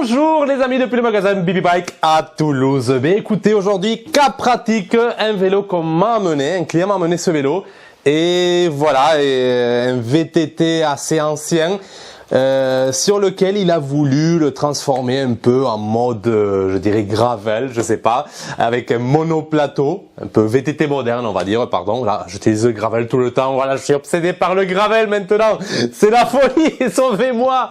Bonjour les amis depuis le magasin Bibi Bike à Toulouse. Ben écoutez, aujourd'hui, cas pratique, un vélo qu'on m'a amené, un client m'a amené ce vélo. Et voilà, un VTT assez ancien sur lequel il a voulu le transformer un peu en mode, je dirais gravel, je sais pas, avec un monoplateau, un peu VTT moderne on va dire, pardon, là j'utilise le gravel tout le temps, voilà, je suis obsédé par le gravel maintenant, c'est la folie, sauvez-moi.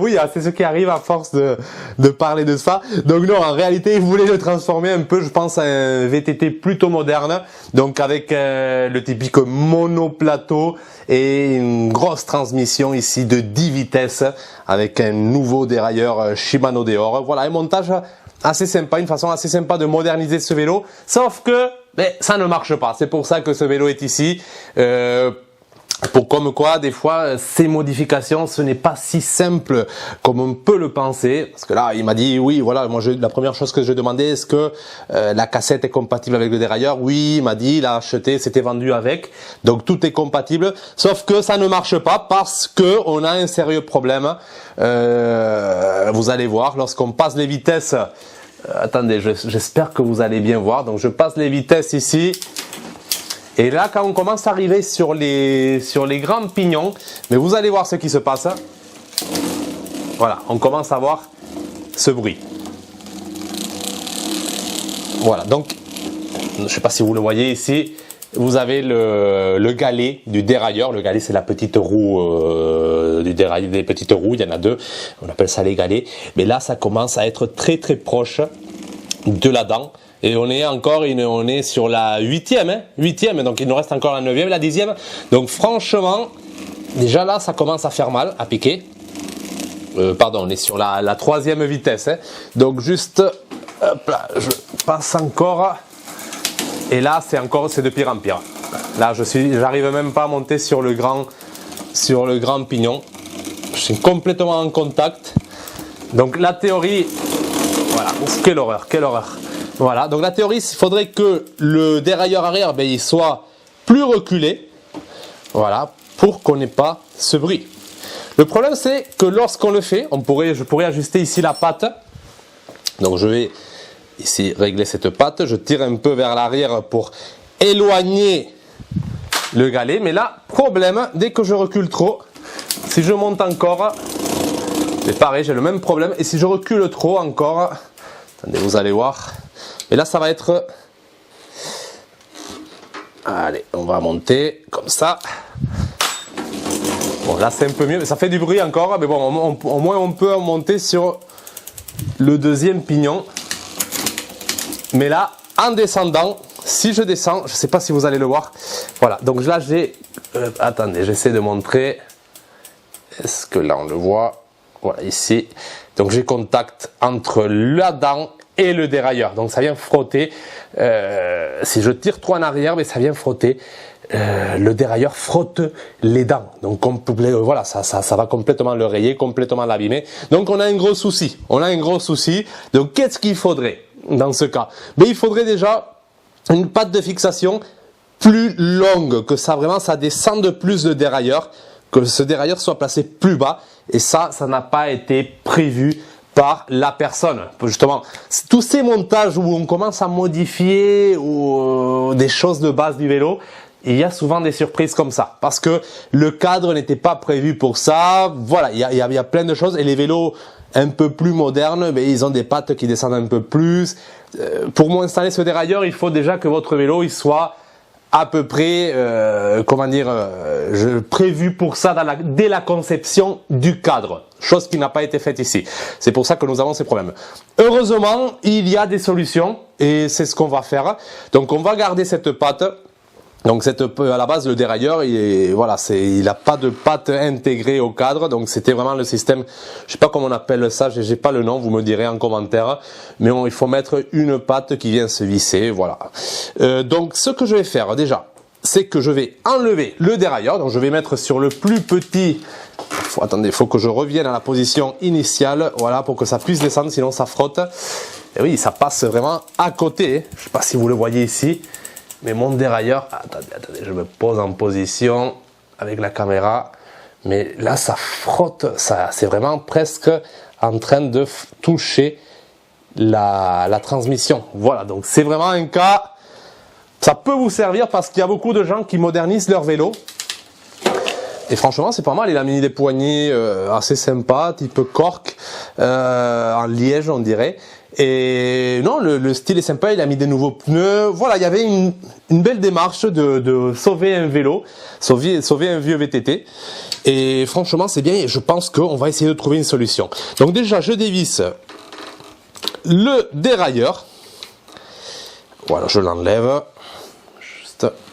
Oui, c'est ce qui arrive à force de parler de ça. Donc non, en réalité il voulait le transformer un peu, je pense, en un VTT plutôt moderne, donc avec le typique monoplateau et une grosse transmission ici de 10 vitesses avec un nouveau dérailleur Shimano Deore. Voilà, un montage assez sympa, une façon assez sympa de moderniser ce vélo, sauf que ça ne marche pas. C'est pour ça que ce vélo est ici. Pour comme quoi, des fois, ces modifications, ce n'est pas si simple comme on peut le penser. Parce que là, il m'a dit, oui, voilà, moi, la première chose que j'ai demandé, est-ce que la cassette est compatible avec le dérailleur? Oui, il m'a dit, il a acheté, c'était vendu avec. Donc, tout est compatible. Sauf que ça ne marche pas parce que on a un sérieux problème. Vous allez voir, lorsqu'on passe les vitesses, attendez, j'espère que vous allez bien voir. Donc, je passe les vitesses ici. Et là, quand on commence à arriver sur les grands pignons, mais vous allez voir ce qui se passe. Voilà, on commence à voir ce bruit. Voilà, donc, je ne sais pas si vous le voyez ici, vous avez le galet du dérailleur. Le galet, c'est la petite roue du dérailleur, des petites roues, il y en a deux, on appelle ça les galets. Mais là, ça commence à être très très proche de la dent. Et on est sur la huitième, donc il nous reste encore la 9e, la 10e. Donc franchement, déjà là, ça commence à faire mal, à piquer. Pardon, on est sur la 3e vitesse. Donc juste, hop là, je passe encore. Et là, c'est de pire en pire. Là, j'arrive même pas à monter sur le grand pignon. Je suis complètement en contact. Donc la théorie, voilà, quelle horreur, quelle horreur. Voilà, donc la théorie, il faudrait que le dérailleur arrière, il soit plus reculé, voilà, pour qu'on n'ait pas ce bruit. Le problème, c'est que lorsqu'on le fait, je pourrais ajuster ici la patte. Donc je vais ici régler cette patte, je tire un peu vers l'arrière pour éloigner le galet. Mais là, problème, dès que je recule trop, si je monte encore, c'est pareil, j'ai le même problème. Et si je recule trop encore, attendez, vous allez voir. Et là, ça va être... Allez, on va monter comme ça. Bon, là, c'est un peu mieux. Ça fait du bruit encore. Mais bon, au moins, on peut monter sur le 2e pignon. Mais là, en descendant, si je descends, je ne sais pas si vous allez le voir. Voilà, donc là, j'ai... attendez, j'essaie de montrer. Est-ce que là, on le voit? Voilà, ici. Donc, j'ai contact entre la dent et le dérailleur, donc ça vient frotter. Si je tire trop en arrière, ça vient frotter. Le dérailleur frotte les dents, donc voilà, ça va complètement le rayer, complètement l'abîmer. Donc on a un gros souci. Donc qu'est-ce qu'il faudrait dans ce cas? Il faudrait déjà une patte de fixation plus longue, que ça descende plus le dérailleur, que ce dérailleur soit placé plus bas. Et ça n'a pas été prévu par la personne. Justement, tous ces montages où on commence à modifier des choses de base du vélo, il y a souvent des surprises comme ça, parce que le cadre n'était pas prévu pour ça. Voilà, il y a plein de choses. Et les vélos un peu plus modernes, ils ont des pattes qui descendent un peu plus. Pour m'installer ce dérailleur, il faut déjà que votre vélo il soit à peu près, prévu pour ça dès la conception du cadre. Chose qui n'a pas été faite ici. C'est pour ça que nous avons ces problèmes. Heureusement, il y a des solutions et c'est ce qu'on va faire. Donc, on va garder cette patte. Donc, à la base, le dérailleur, il n'a pas de patte intégrée au cadre. Donc, c'était vraiment le système, je sais pas comment on appelle ça, j'ai pas le nom, vous me direz en commentaire. Mais il faut mettre une patte qui vient se visser, voilà. Donc, ce que je vais faire déjà, c'est que je vais enlever le dérailleur. Donc, je vais mettre sur le plus petit. Attendez, il faut que je revienne à la position initiale, voilà, pour que ça puisse descendre, sinon ça frotte. Et oui, ça passe vraiment à côté. Je sais pas si vous le voyez ici. Mais mon dérailleur, attendez, je me pose en position avec la caméra. Mais là, ça frotte, c'est vraiment presque en train de toucher la transmission. Voilà, donc c'est vraiment un cas, ça peut vous servir parce qu'il y a beaucoup de gens qui modernisent leur vélo. Et franchement, c'est pas mal. Il a mis des poignées assez sympas, type cork, en liège, on dirait. Et non, le style est sympa. Il a mis des nouveaux pneus. Voilà, il y avait une belle démarche de sauver un vélo, sauver un vieux VTT. Et franchement, c'est bien. Et je pense qu'on va essayer de trouver une solution. Donc déjà, je dévisse le dérailleur. Voilà, je l'enlève.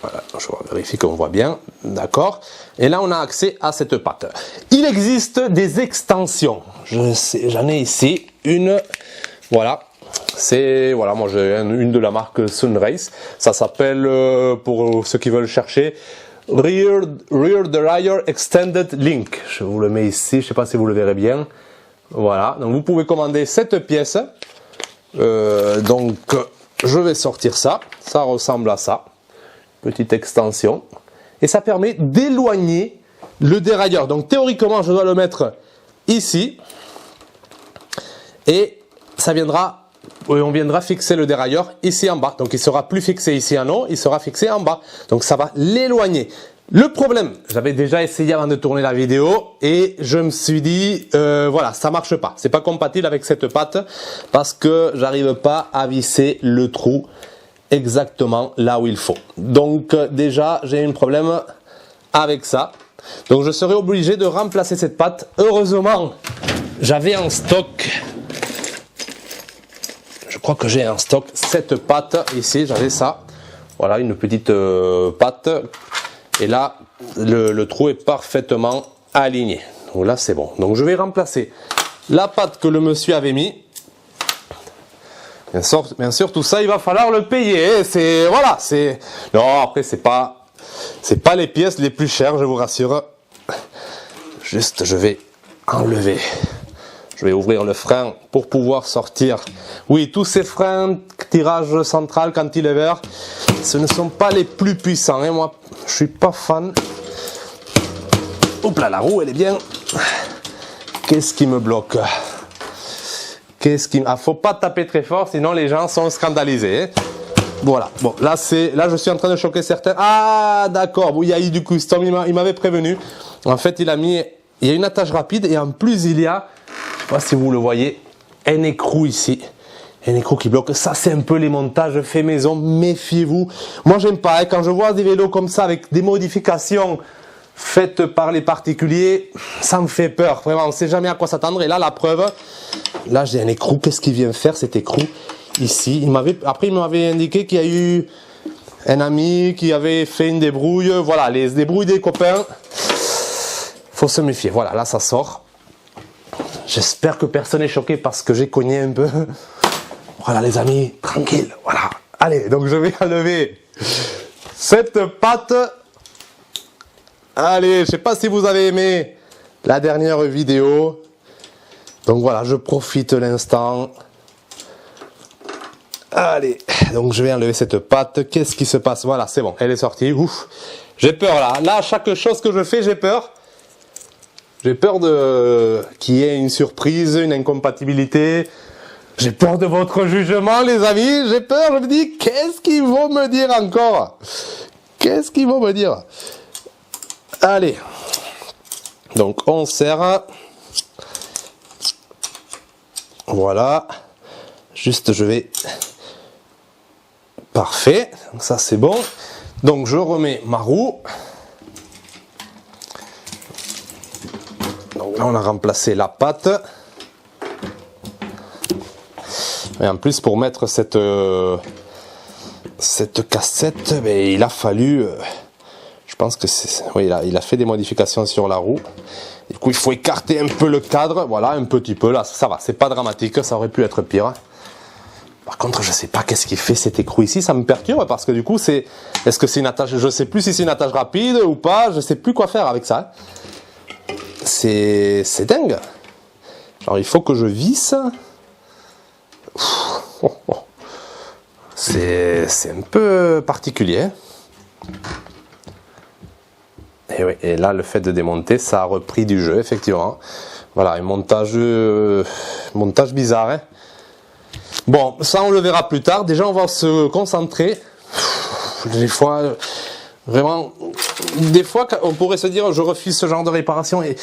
Voilà, je vérifie qu'on voit bien, d'accord. Et là, on a accès à cette patte. Il existe des extensions. J'en ai ici une. Voilà, voilà, moi j'ai une de la marque Sunrace. Ça s'appelle, pour ceux qui veulent chercher, Rear Derailleur Extended Link. Je vous le mets ici. Je ne sais pas si vous le verrez bien. Voilà, donc vous pouvez commander cette pièce. Donc, je vais sortir ça. Ça ressemble à ça. Petite extension, et ça permet d'éloigner le dérailleur. Donc théoriquement, je dois le mettre ici, et ça viendra, on viendra fixer le dérailleur ici en bas. Donc il sera plus fixé ici en haut, il sera fixé en bas. Donc ça va l'éloigner. Le problème, j'avais déjà essayé avant de tourner la vidéo, et je me suis dit, voilà, ça marche pas. C'est pas compatible avec cette patte parce que j'arrive pas à visser le trou exactement là où il faut. Donc déjà j'ai un problème avec ça, donc je serai obligé de remplacer cette patte. Heureusement j'avais en stock, je crois que j'ai en stock cette patte ici, j'avais ça, voilà, une petite patte, et là le trou est parfaitement aligné, donc là c'est bon. Donc je vais remplacer la patte que le monsieur avait mis. Bien sûr, tout ça, il va falloir le payer. C'est, voilà, c'est, non, après, c'est pas les pièces les plus chères, je vous rassure. Juste, je vais enlever. Je vais ouvrir le frein pour pouvoir sortir. Oui, tous ces freins, tirage central, cantilever, ce ne sont pas les plus puissants, hein. Moi, je suis pas fan. Hop là, la roue, elle est bien. Qu'est-ce qui me bloque? Faut pas taper très fort, sinon les gens sont scandalisés. Voilà. Bon, là je suis en train de choquer certains. Ah, d'accord. Bon, il y a eu du custom. Il m'avait prévenu. En fait, il y a une attache rapide, et en plus il y a, je sais pas si vous le voyez, un écrou ici. Un écrou qui bloque. Ça, c'est un peu les montages faits maison. Méfiez-vous. Moi, j'aime pas, hein. Quand je vois des vélos comme ça avec des modifications faites par les particuliers, ça me fait peur. Vraiment, on ne sait jamais à quoi s'attendre. Et là, la preuve. Là, j'ai un écrou. Qu'est-ce qu'il vient faire, cet écrou ici? Après, il m'avait indiqué qu'il y a eu un ami qui avait fait une débrouille. Voilà, les débrouilles des copains. Faut se méfier. Voilà, là, ça sort. J'espère que personne n'est choqué parce que j'ai cogné un peu. Voilà, les amis, tranquille. Voilà. Allez, donc je vais enlever cette patte. Allez, je ne sais pas si vous avez aimé la dernière vidéo. Donc voilà, je profite de l'instant. Allez, donc je vais enlever cette patte. Qu'est-ce qui se passe? Voilà, c'est bon, elle est sortie. Ouf, j'ai peur là. Là, chaque chose que je fais, j'ai peur. J'ai peur qu'il y ait une surprise, une incompatibilité. J'ai peur de votre jugement, les amis. J'ai peur, je me dis, qu'est-ce qu'ils vont me dire encore? Qu'est-ce qu'ils vont me dire? Allez, donc on serre. Voilà, juste je vais, parfait, donc ça c'est bon. Donc je remets ma roue. Donc là on a remplacé la patte. Et en plus pour mettre cette cassette, ben, il a fallu, je pense que c'est, oui, il a fait des modifications sur la roue. Du coup, il faut écarter un peu le cadre, voilà, un petit peu, là, ça va, c'est pas dramatique, ça aurait pu être pire. Par contre, je sais pas qu'est-ce qui fait cet écrou ici, ça me perturbe, parce que du coup, est-ce que c'est une attache, je sais plus si c'est une attache rapide ou pas, je sais plus quoi faire avec ça. C'est dingue. Alors, il faut que je visse. C'est un peu particulier. Et oui, et là, le fait de démonter, ça a repris du jeu, effectivement. Voilà, un montage bizarre. Hein. Bon, ça on le verra plus tard. Déjà, on va se concentrer. Des fois, vraiment, des fois, on pourrait se dire, je refuse ce genre de réparation. Et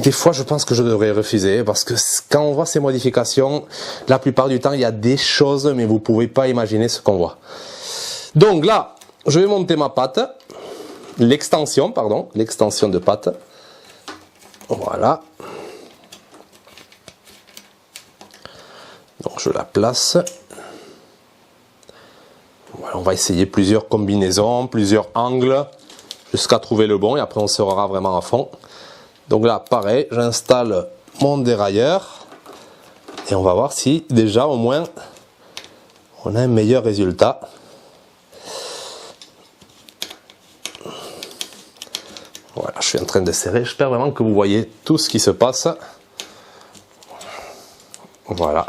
des fois, je pense que je devrais refuser. Parce que quand on voit ces modifications, la plupart du temps, il y a des choses, mais vous ne pouvez pas imaginer ce qu'on voit. Donc là, je vais monter ma patte. L'extension de patte. Voilà. Donc je la place. Voilà, on va essayer plusieurs combinaisons, plusieurs angles, jusqu'à trouver le bon et après on sera vraiment à fond. Donc là, pareil, j'installe mon dérailleur et on va voir si déjà au moins on a un meilleur résultat. Voilà, je suis en train de serrer, j'espère vraiment que vous voyez tout ce qui se passe. Voilà.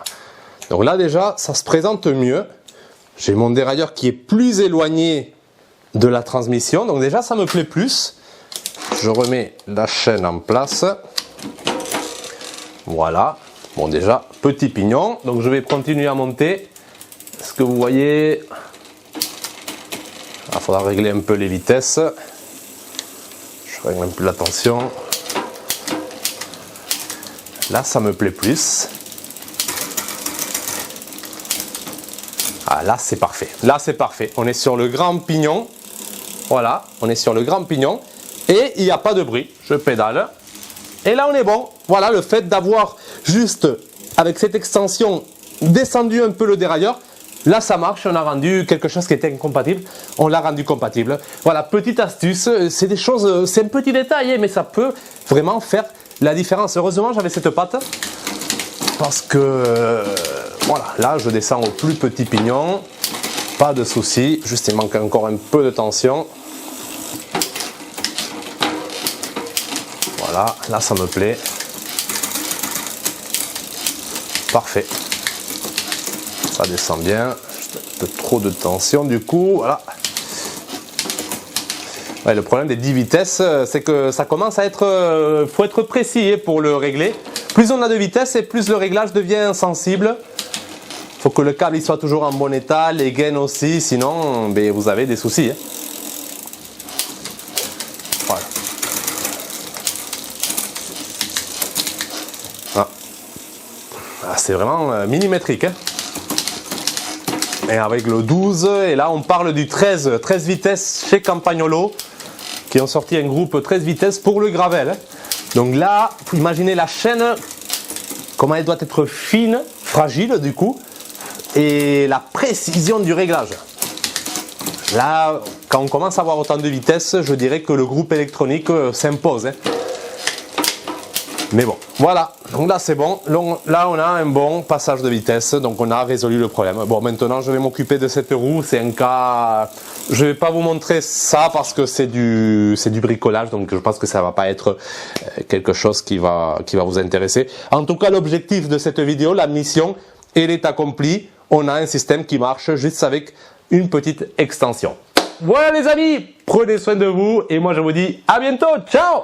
Donc là déjà, ça se présente mieux. J'ai mon dérailleur qui est plus éloigné de la transmission. Donc déjà, ça me plaît plus. Je remets la chaîne en place. Voilà. Bon déjà, petit pignon. Donc je vais continuer à monter. Est-ce que vous voyez? Il faudra régler un peu les vitesses. Je règle un peu la tension. Là, ça me plaît plus. Ah, là c'est parfait, là c'est parfait, on est sur le grand pignon, voilà, on est sur le grand pignon et il n'y a pas de bruit, je pédale et là on est bon. Voilà, le fait d'avoir juste avec cette extension descendu un peu le dérailleur, là ça marche, on a rendu quelque chose qui était incompatible, on l'a rendu compatible. Voilà, petite astuce, c'est des choses, c'est un petit détail mais ça peut vraiment faire la différence. Heureusement j'avais cette patte parce que voilà, là je descends au plus petit pignon, pas de souci, juste il manque encore un peu de tension. Voilà, là ça me plaît. Parfait. Ça descend bien, juste un peu trop de tension du coup, voilà. Ouais, le problème des 10 vitesses, c'est que ça commence à être, faut être précis pour le régler. Plus on a de vitesse et plus le réglage devient sensible. Il faut que le câble il soit toujours en bon état, les gaines aussi, sinon ben, vous avez des soucis. Hein. Voilà. Ah, c'est vraiment millimétrique. Hein. Et avec le 12, et là on parle du 13 vitesses chez Campagnolo, qui ont sorti un groupe 13 vitesses pour le gravel. Hein. Donc là, vous imaginez la chaîne, comment elle doit être fine, fragile du coup, et la précision du réglage. Là, quand on commence à avoir autant de vitesse, je dirais que le groupe électronique s'impose. Hein. Mais bon, voilà, donc là c'est bon, là on a un bon passage de vitesse, donc on a résolu le problème. Bon, maintenant je vais m'occuper de cette roue, c'est un cas, je vais pas vous montrer ça parce que c'est du bricolage, donc je pense que ça va pas être quelque chose qui va vous intéresser. En tout cas, l'objectif de cette vidéo, la mission, elle est accomplie, on a un système qui marche juste avec une petite extension. Voilà les amis, prenez soin de vous et moi je vous dis à bientôt, ciao!